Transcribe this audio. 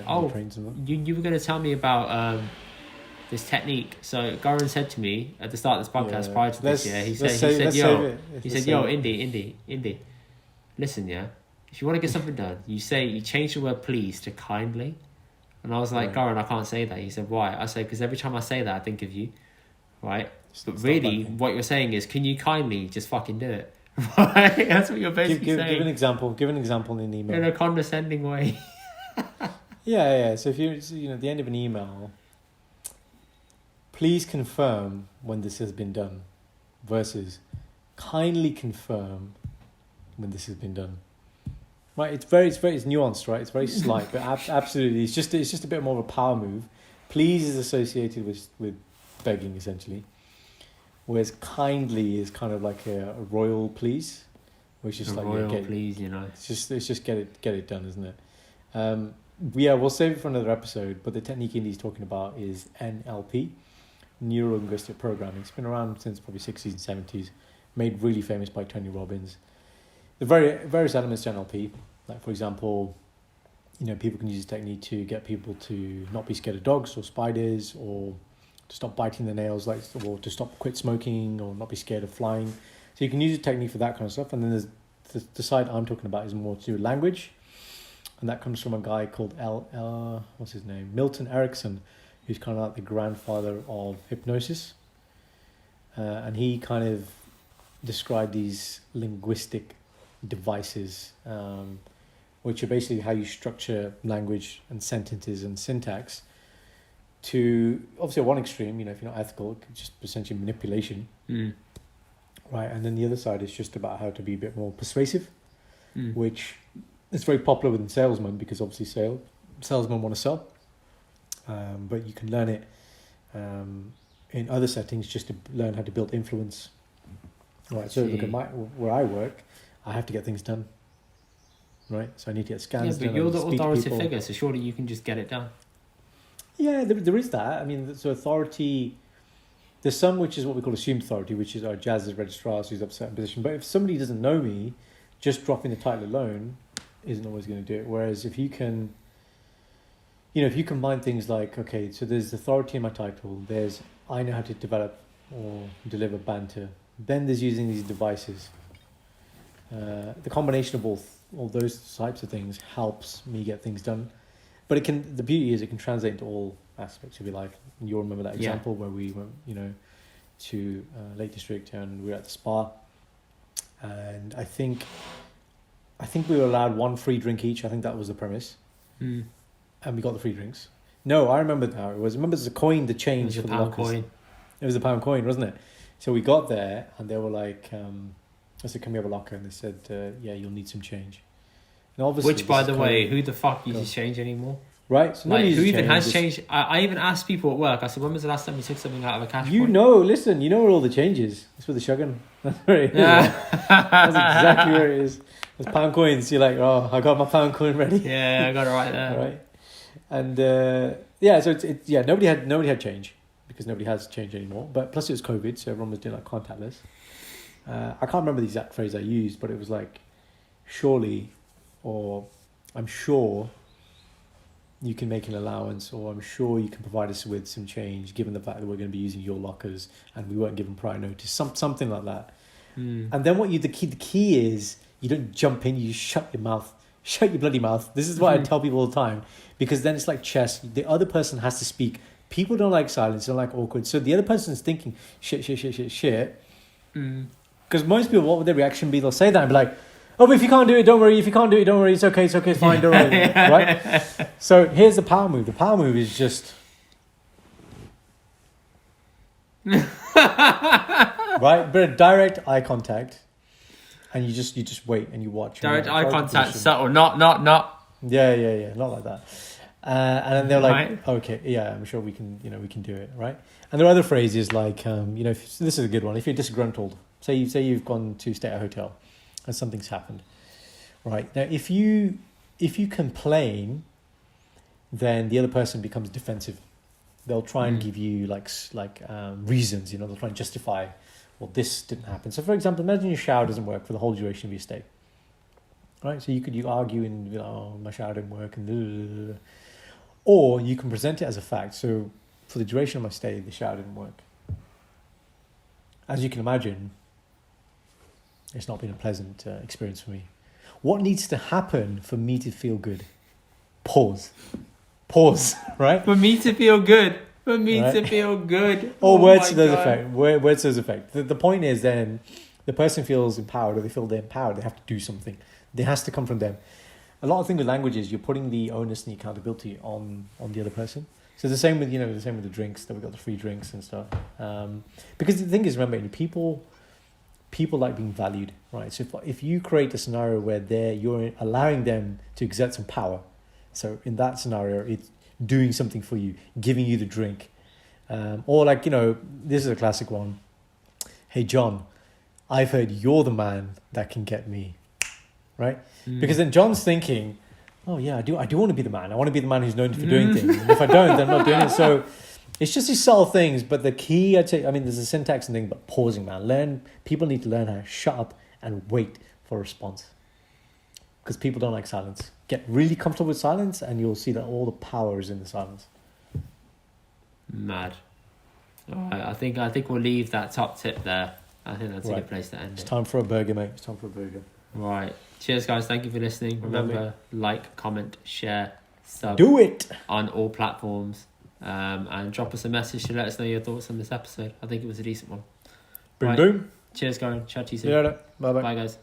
Oh, you were going to tell me about this technique. So Goran said to me at the start of this podcast prior to this year, he said, yo, Indy, listen, yeah, if you want to get something done, you change the word please to kindly. And I was like, Goran, I can't say that. He said, why? I said, because every time I say that, I think of you, right? But really, what you're saying is, can you kindly just fucking do it? Right? That's what you're basically saying. Give an example. Give an example in the email. In a condescending way. Yeah. So if you're, at the end of an email, please confirm when this has been done, versus kindly confirm when this has been done. Right? It's nuanced, right? It's very slight, but absolutely, it's just a bit more of a power move. Please is associated with begging essentially, whereas kindly is kind of like a royal please, which is like royal please, It's just get it done, isn't it? We'll save it for another episode. But the technique Indy's talking about is NLP, Neuro Linguistic Programming. It's been around since probably 60s and 70s, made really famous by Tony Robbins. The various elements to NLP, like for example, people can use this technique to get people to not be scared of dogs or spiders, or to stop biting their nails, or to quit smoking, or not be scared of flying. So you can use a technique for that kind of stuff. And then there's the side I'm talking about is more to do with language, and that comes from a guy called what's his name, Milton Erickson, who's kind of like the grandfather of hypnosis, and he kind of described these linguistic devices, which are basically how you structure language and sentences and syntax. To obviously at one extreme, if you're not ethical, it's just essentially manipulation, right? And then the other side is just about how to be a bit more persuasive, which is very popular within salesmen, because obviously salesmen want to sell, but you can learn it in other settings just to learn how to build influence. Right. So look at where I work, I have to get things done. Right. So I need to get scans done. Yeah, but you're the authority figure, so surely you can just get it done. Yeah, there is that. I mean, so authority, there's some which is what we call assumed authority, which is our Jazz's registrar, who's up a certain position. But if somebody doesn't know me, just dropping the title alone isn't always going to do it. Whereas if you can, if you combine things like, okay, so there's authority in my title, there's I know how to develop or deliver banter, then there's using these devices. The combination of all those types of things helps me get things done. But the beauty is it can translate into all aspects of your life. And you'll remember that example where we went, to Lake District, and we were at the spa. And I think we were allowed one free drink each. I think that was the premise. And we got the free drinks. No, I remember now. Remember there's a coin to change for the lockers. Coin. It was a pound coin, wasn't it? So we got there and they were like, I said, can we have a locker? And they said, yeah, you'll need some change. And obviously, which, by the way, who the fuck uses change anymore? Right? So who even has change? I even asked people at work, I said, when was the last time you took something out of a cash point? Listen, you know where all the change is. It's with the shotgun. That's where it is. That's exactly where it is. There's pound coins. You're like, oh, I got my pound coin ready. Yeah, I got it right there. Right. And so nobody had change, because nobody has change anymore. But plus it was COVID, so everyone was doing like contactless. I can't remember the exact phrase I used, but it was like, surely, or I'm sure you can make an allowance, or I'm sure you can provide us with some change, given the fact that we're going to be using your lockers and we weren't given prior notice, something like that. And then the key is you don't jump in, you shut your bloody mouth. This is what I tell people all the time, because then it's like chess. The other person has to speak. People don't like silence, they don't like awkward. So the other person's thinking shit. Because most people, what would their reaction be? They'll say that and be like, oh, but if you can't do it, don't worry. If you can't do it, don't worry. It's okay, it's fine, don't worry. Right? So here's the power move. The power move is just... right? But direct eye contact. And you just wait and you watch. Direct eye contact, subtle, not. Yeah. Not like that. And then they're like, okay, yeah, I'm sure we can do it, right? And there are other phrases like, this is a good one. If you're disgruntled, say you've gone to stay at a hotel and something's happened, right? Now, if you complain, then the other person becomes defensive. They'll try and give you reasons, they'll try and justify, well, this didn't happen. So, for example, imagine your shower doesn't work for the whole duration of your stay, right? So you argue and my shower didn't work, and Or you can present it as a fact. So for the duration of my stay, the shower didn't work. As you can imagine, it's not been a pleasant experience for me. What needs to happen for me to feel good? Pause, right? For me to feel good. For me to feel good. Or words to those effect. Words to those effect. The point is then the person feels empowered, or they feel they're empowered. They have to do something. It has to come from them. A lot of things with language is you're putting the onus and the accountability on the other person. So the same with the drinks, that we got the free drinks and stuff. Because the thing is, remember, people like being valued, right? So if you create a scenario where you're allowing them to exert some power, so in that scenario, it's doing something for you, giving you the drink, or like, this is a classic one. Hey John, I've heard you're the man that can get me, right? Because then John's thinking, oh yeah, I do want to be the man. I want to be the man who's known for doing things. And if I don't, then I'm not doing it. So it's just these subtle things. But the key, there's a syntax and thing, but pausing, man. People need to learn how to shut up and wait for a response. Because people don't like silence. Get really comfortable with silence and you'll see that all the power is in the silence. Mad. All right, I think we'll leave that top tip there. I think that's a good place to end it. It's time for a burger, mate. It's time for a burger. Right. Cheers, guys. Thank you for listening. Remember, like, comment, share, sub. Do it! On all platforms. And drop us a message to let us know your thoughts on this episode. I think it was a decent one. Boom. Cheers, Goran. Chat to you soon. See you later. Bye-bye. Bye, guys.